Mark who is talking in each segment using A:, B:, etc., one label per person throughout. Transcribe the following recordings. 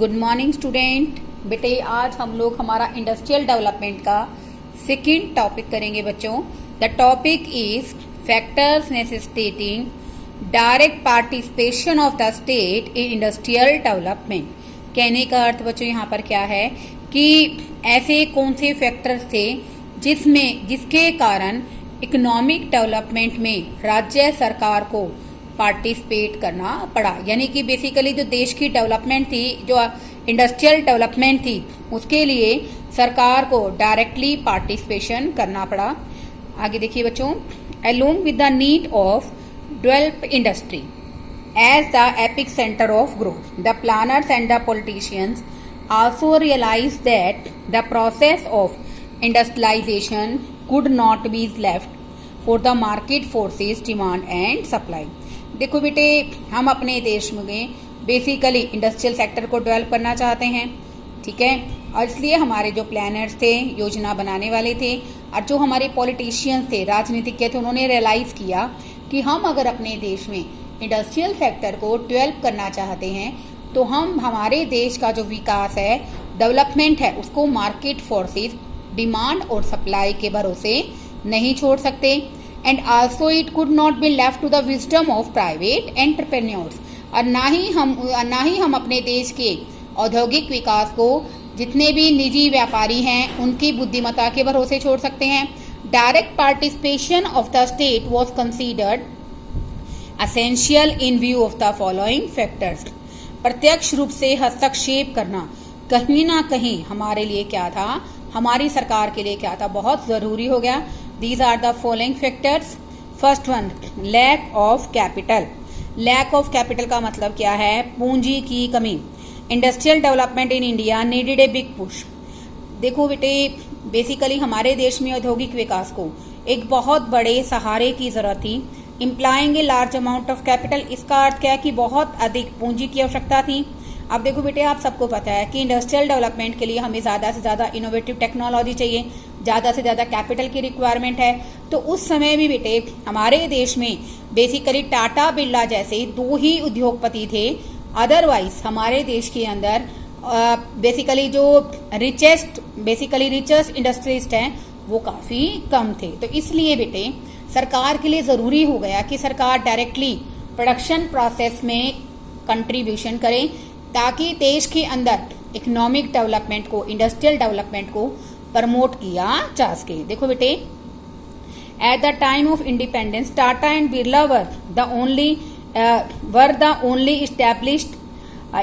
A: Good morning student. बेटे आज हम लोग हमारा इंडस्ट्रियल डेवलपमेंट का सेकंड टॉपिक करेंगे बच्चों। The topic is factors necessitating direct participation of the state in industrial development. कहने का अर्थ बच्चों यहाँ पर क्या है कि ऐसे कौन से फैक्टर्स थे जिसके कारण इकोनॉमिक डेवलपमेंट में राज्य सरकार को पार्टिसिपेट करना पड़ा। यानी कि बेसिकली जो देश की डेवलपमेंट थी, जो इंडस्ट्रियल डेवलपमेंट थी, उसके लिए सरकार को डायरेक्टली पार्टिसिपेशन करना पड़ा। आगे देखिए बच्चों, along with the need of develop industry as the epicentre of growth, the planners and the politicians also realized that the process of industrialization could not be left for the market forces demand and supply। देखो बेटे, हम अपने देश में basically industrial sector को develop करना चाहते हैं, ठीक है, और इसलिए हमारे जो प्लानर्स थे, योजना बनाने वाले थे, और जो हमारे पॉलिटिशियंस थे, राजनीतिज्ञ थे, उन्होंने रियलाइज किया कि हम अगर अपने देश में इंडस्ट्रियल सेक्टर को डेवलप करना चाहते हैं तो हम हमारे देश का जो विकास है, डेवलपमेंट है, उसको मार्केट फोर्सेस, डिमांड और सप्लाई के भरोसे नहीं छोड़ सकते। And also it could not be left to the wisdom of private entrepreneurs, और ना ही हम अपने देश के औद्योगिक विकास को जितने भी निजी व्यापारी हैं उनकी बुद्धिमत्ता के भरोसे छोड़ सकते हैं। Direct participation of the state was considered essential in view of the following factors. प्रत्यक्ष रूप से हस्तक्षेप करना कहीं ना कहीं हमारे लिए क्या था, हमारी सरकार के लिए क्या था, बहुत जरूरी हो गया। These are the following factors. First one, lack of capital. Lack of capital का मतलब क्या है? पूंजी की कमी। Industrial development in India needed a big push. देखो बेटे, बेसिकली हमारे देश में औद्योगिक विकास को एक बहुत बड़े सहारे की जरूरत थी। Implying a large amount of capital, इसका अर्थ क्या है कि बहुत अधिक पूंजी की आवश्यकता थी। अब देखो बेटे, आप सबको पता है कि इंडस्ट्रियल डेवलपमेंट के लिए हमें ज्यादा से ज्यादा इनोवेटिव टेक्नोलॉजी चाहिए, ज्यादा से ज्यादा कैपिटल की रिक्वायरमेंट है। तो उस समय भी बेटे हमारे देश में बेसिकली टाटा बिरला जैसे दो ही उद्योगपति थे। अदरवाइज हमारे देश के अंदर बेसिकली जो रिचेस्ट इंडस्ट्रिस्ट हैं वो काफी कम थे। तो इसलिए बेटे सरकार के लिए जरूरी हो गया कि सरकार डायरेक्टली प्रोडक्शन प्रोसेस में कंट्रीब्यूशन करे ताकि देश के अंदर इकोनॉमिक डेवलपमेंट को, इंडस्ट्रियल डेवलपमेंट को प्रमोट किया जा सके। देखो बेटे, at the time of independence Tata and Birla were the only established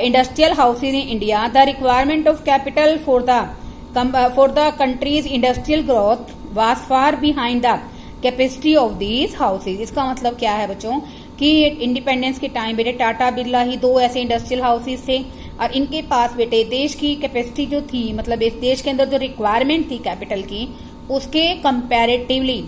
A: industrial houses in India. The requirement of capital for the countries industrial growth was far behind the capacity of these houses. इसका मतलब क्या है बच्चों कि independence के time बेटे टाटा बिरला ही दो ऐसे इंडस्ट्रियल हाउसेज थे, और इनके पास बेटे देश की कैपेसिटी जो थी, मतलब इस देश के अंदर जो रिक्वायरमेंट थी कैपिटल की, उसके कंपैरेटिवली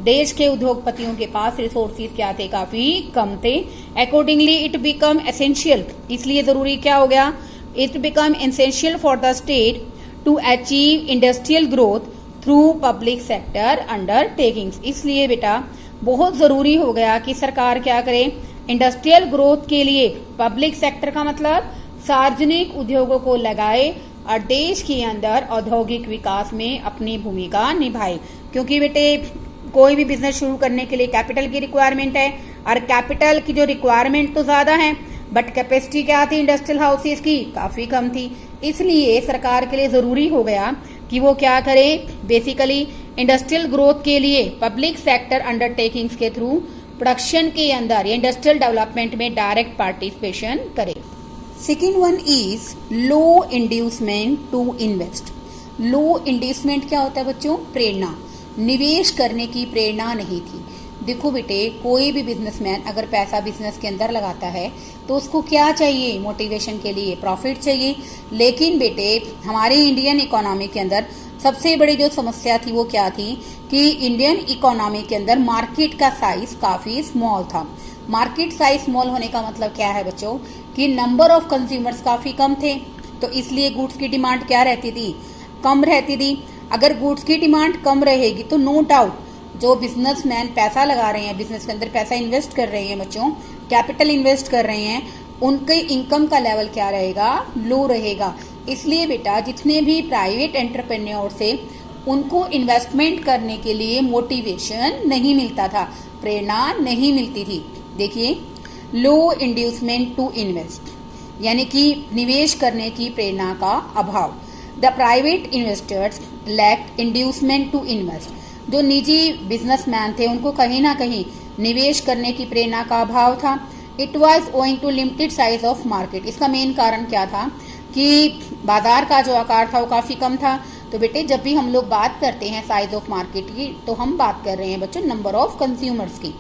A: देश के उद्योगपतियों के पास रिसोर्सेज क्या थे, काफी कम थे। अकॉर्डिंगली इट बिकम एसेंशियल, इसलिए जरूरी क्या हो गया, it become essential for the state to achieve industrial growth through public sector undertakings. इसलिए बेटा बहुत जरूरी हो गया कि सरकार क्या करे, इंडस्ट्रियल ग्रोथ के लिए पब्लिक सेक्टर का मतलब सार्वजनिक उद्योगों को लगाए और देश के अंदर औद्योगिक विकास में अपनी भूमिका निभाए। क्योंकि बेटे कोई भी बिजनेस शुरू करने के लिए कैपिटल की रिक्वायरमेंट है, और कैपिटल की जो रिक्वायरमेंट तो ज्यादा है बट कैपेसिटी क्या थी इंडस्ट्रियल हाउसेज की, काफी कम थी। इसलिए सरकार के लिए जरूरी हो गया कि वो क्या करे, बेसिकली इंडस्ट्रियल ग्रोथ के लिए पब्लिक सेक्टर अंडरटेकिंग्स के थ्रू प्रोडक्शन के अंदर या इंडस्ट्रियल डेवलपमेंट में डायरेक्ट पार्टिसिपेशन करे। Second one is low inducement to invest. Low inducement क्या होता है बच्चों? प्रेरणा, निवेश करने की प्रेरणा नहीं थी। देखो बेटे, कोई भी बिजनेसमैन अगर पैसा बिजनेस के अंदर लगाता है तो उसको क्या चाहिए, मोटिवेशन के लिए प्रॉफिट चाहिए। लेकिन बेटे हमारे इंडियन इकोनॉमी के अंदर सबसे बड़ी जो समस्या थी वो क्या थी कि इंडियन इकोनॉमी के अंदर मार्केट का साइज काफी स्मॉल था। मार्केट साइज स्मॉल होने का मतलब क्या है बच्चों कि नंबर ऑफ कंज्यूमर्स काफी कम थे, तो इसलिए गुड्स की डिमांड क्या रहती थी, कम रहती थी। अगर गुड्स की डिमांड कम रहेगी तो नो डाउट जो बिजनेसमैन पैसा लगा रहे हैं, बिजनेस के अंदर पैसा इन्वेस्ट कर रहे हैं बच्चों, कैपिटल इन्वेस्ट कर रहे हैं, उनके इनकम का लेवल क्या रहेगा, लो रहेगा। इसलिए बेटा जितने भी प्राइवेट एंटरप्रेन्योर से उनको इन्वेस्टमेंट करने के लिए मोटिवेशन नहीं मिलता था, प्रेरणा नहीं मिलती थी। देखिए, लो इंड्यूसमेंट टू इन्वेस्ट, यानी कि निवेश करने की प्रेरणा का अभाव। The private investors lacked inducement to invest. जो निजी बिजनेसमैन थे उनको कहीं ना कहीं निवेश करने की प्रेरणा का अभाव था। It was owing to limited size of market. इसका मेन कारण क्या था कि बाजार का जो आकार था वो काफी कम था। तो बेटे जब भी हम लोग बात करते हैं साइज ऑफ मार्केट की, तो हम बात कर रहे हैं बच्चों नंबर ऑफ कंज्यूमर्स की।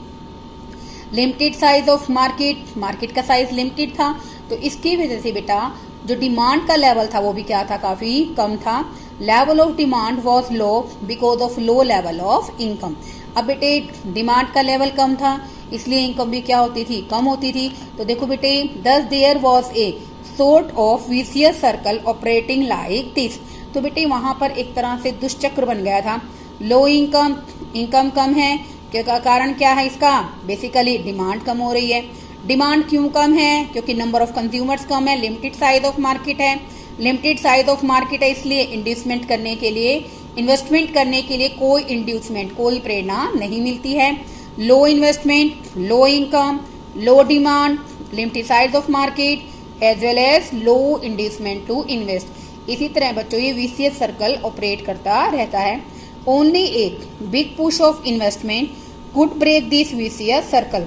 A: Limited size of market, market का साइज लिमिटेड था, तो इसकी वजह से बेटा जो डिमांड का लेवल था वो भी क्या था, काफी कम था। Level of demand was low because of low level of income. अब बेटे डिमांड का लेवल कम था, इसलिए इनकम भी क्या होती थी, कम होती थी। तो देखो बेटे, thus there was a sort of vicious circle operating like this. तो बेटे वहां पर एक तरह से दुष्चक्र बन गया था। लो इनकम, इनकम कम है, क्या कारण क्या है इसका, बेसिकली डिमांड कम हो रही है। डिमांड क्यों कम है, क्योंकि नंबर ऑफ कंज्यूमर्स कम है, लिमिटेड साइज ऑफ मार्केट है। लिमिटेड साइज ऑफ मार्केट है, इसलिए इंड्यूसमेंट करने के लिए, इन्वेस्टमेंट करने के लिए कोई इंड्यूसमेंट, कोई प्रेरणा नहीं मिलती है। Low investment, low income, low demand, limited size of market as well as low inducement to invest. इसी तरह बच्चों ये विशियस सर्कल ऑपरेट करता रहता है। ओनली एक big push of investment could break this vicious circle.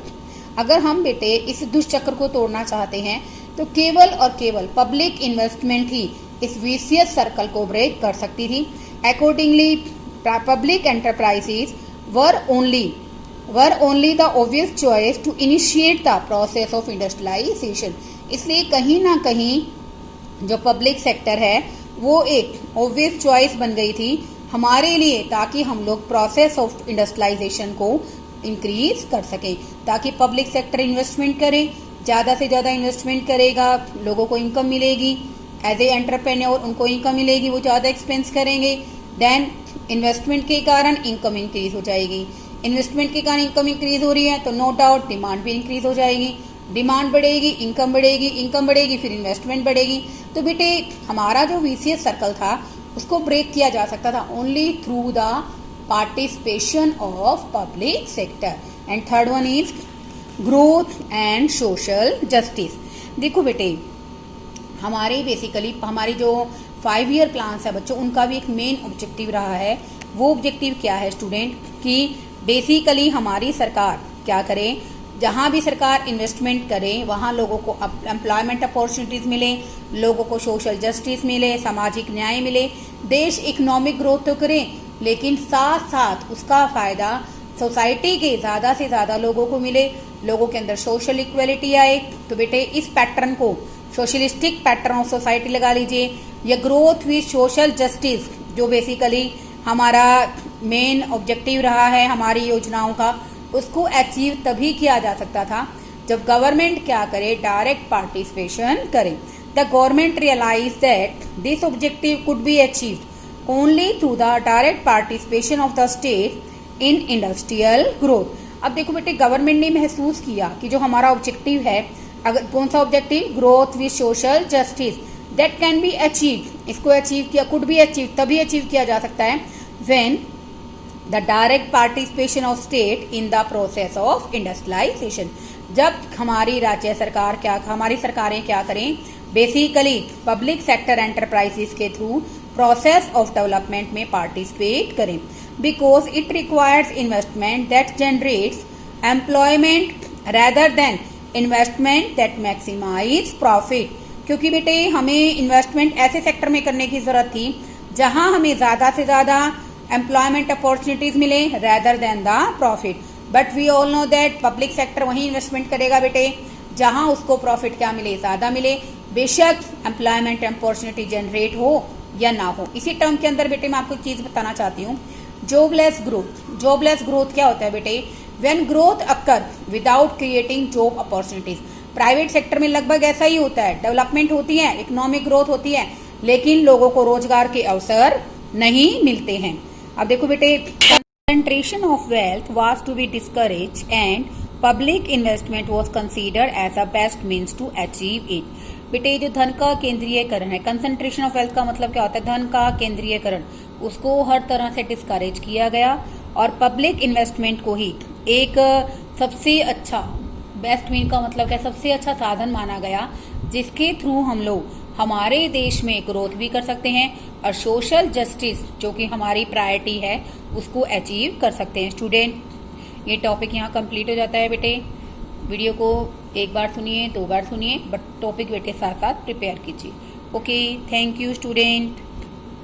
A: अगर हम बेटे इस दुष्चक्र को तोड़ना चाहते हैं तो केवल और केवल पब्लिक इन्वेस्टमेंट ही इस विशियस सर्कल को ब्रेक कर सकती थी। Accordingly public enterprises were only the obvious choice to initiate the process of industrialisation. इसलिए कहीं ना कहीं जो पब्लिक सेक्टर है वो एक ऑब्वियस चॉइस बन गई थी हमारे लिए, ताकि हम लोग प्रोसेस ऑफ इंडस्ट्रियलाइजेशन को इंक्रीज कर सकें, ताकि पब्लिक सेक्टर इन्वेस्टमेंट करे, ज़्यादा से ज़्यादा इन्वेस्टमेंट करेगा, लोगों को इनकम मिलेगी, एज ए एंटरप्रेन्योर उनको इनकम मिलेगी, वो ज़्यादा एक्सपेंस करेंगे, देन इन्वेस्टमेंट के कारण इनकम इंक्रीज हो जाएगी। इन्वेस्टमेंट के कारण इनकम इंक्रीज हो रही है तो नो डाउट डिमांड भी इंक्रीज हो जाएगी, डिमांड बढ़ेगी, इनकम बढ़ेगी, इनकम बढ़ेगी, फिर इन्वेस्टमेंट बढ़ेगी। तो बेटे हमारा जो वीसीएस सर्कल था उसको ब्रेक किया जा सकता था only through the participation of public sector. And third one is growth and social justice. देखो बेटे हमारे बेसिकली हमारी जो 5 ईयर प्लान्स है बच्चों, उनका भी एक मेन ऑब्जेक्टिव रहा है। वो ऑब्जेक्टिव क्या है स्टूडेंट, कि बेसिकली हमारी सरकार क्या करे, जहां भी सरकार इन्वेस्टमेंट करे वहां लोगों को एम्प्लॉयमेंट अपॉर्चुनिटीज मिले, लोगों को सोशल जस्टिस मिले, सामाजिक न्याय मिले, देश इकोनॉमिक ग्रोथ तो करे, लेकिन साथ साथ उसका फायदा सोसाइटी के ज्यादा से ज्यादा लोगों को मिले, लोगों के अंदर सोशल इक्वलिटी आए। तो बेटे इस पैटर्न को सोशलिस्टिक पैटर्न ऑफ सोसाइटी लगा लीजिए, या ग्रोथ विद सोशल जस्टिस, जो बेसिकली हमारा मेन ऑब्जेक्टिव रहा है हमारी योजनाओं का, उसको अचीव तभी किया जा सकता था जब गवर्नमेंट क्या करे, डायरेक्ट पार्टिसिपेशन करे। The government realise that this objective could be achieved only through the direct participation of the state in industrial growth. अब देखो बेटे गवर्नमेंट ने महसूस किया कि जो हमारा ऑब्जेक्टिव है, अगर कौन सा objective, growth with social justice, that can be achieve, इसको अचीव किया, कुड बी अचीव, तभी अचीव किया जा सकता है when the direct participation of state in the process of industrialisation. जब हमारी राज्य सरकार क्या, हमारी सरकारें क्या करें, बेसिकली पब्लिक सेक्टर एंटरप्राइजेस के थ्रू प्रोसेस ऑफ डेवलपमेंट में पार्टिसिपेट करें, because it requires investment that generates employment rather than investment that maximise profit. क्योंकि बेटे हमें इन्वेस्टमेंट ऐसे सेक्टर में करने की जरूरत थी जहां हमें ज्यादा से ज्यादा एम्प्लॉयमेंट अपॉर्चुनिटीज मिले rather than the profit. But we all know that public sector वही इन्वेस्टमेंट करेगा बेटे जहां उसको प्रॉफिट क्या मिले, ज्यादा मिले, बेशक एम्प्लॉयमेंट अपॉर्चुनिटी जनरेट हो या ना हो। इसी टर्म के अंदर बेटे मैं आपको एक चीज बताना चाहती हूँ, जॉबलेस ग्रोथ। जॉबलेस ग्रोथ क्या होता है बेटे, when growth occur without creating job opportunities. Private sector में लगभग ऐसा ही होता है, डेवलपमेंट होती है, इकोनॉमिक ग्रोथ होती है, लेकिन लोगों को रोजगार के अवसर नहीं मिलते हैं। अब देखो बेटे, concentration of wealth was to be discourage and public investment was considered as a best means to achieve it. बेटे जो धन का केंद्रीयकरण है, कंसंट्रेशन ऑफ वेल्थ का मतलब क्या होता है, धन का केंद्रीयकरण, उसको हर तरह से डिस्करेज किया गया और पब्लिक इन्वेस्टमेंट को ही एक सबसे अच्छा, बेस्ट मीन का मतलब क्या, सबसे अच्छा साधन माना गया जिसके थ्रू हम लोग हमारे देश में ग्रोथ भी कर सकते हैं और सोशल जस्टिस जो कि हमारी प्रायोरिटी है उसको अचीव कर सकते हैं। स्टूडेंट, ये टॉपिक यहाँ कंप्लीट हो जाता है बेटे। वीडियो को एक बार सुनिए, 2 बार सुनिए, बट टॉपिक बेटे साथ साथ प्रिपेयर कीजिए। Okay, thank you student.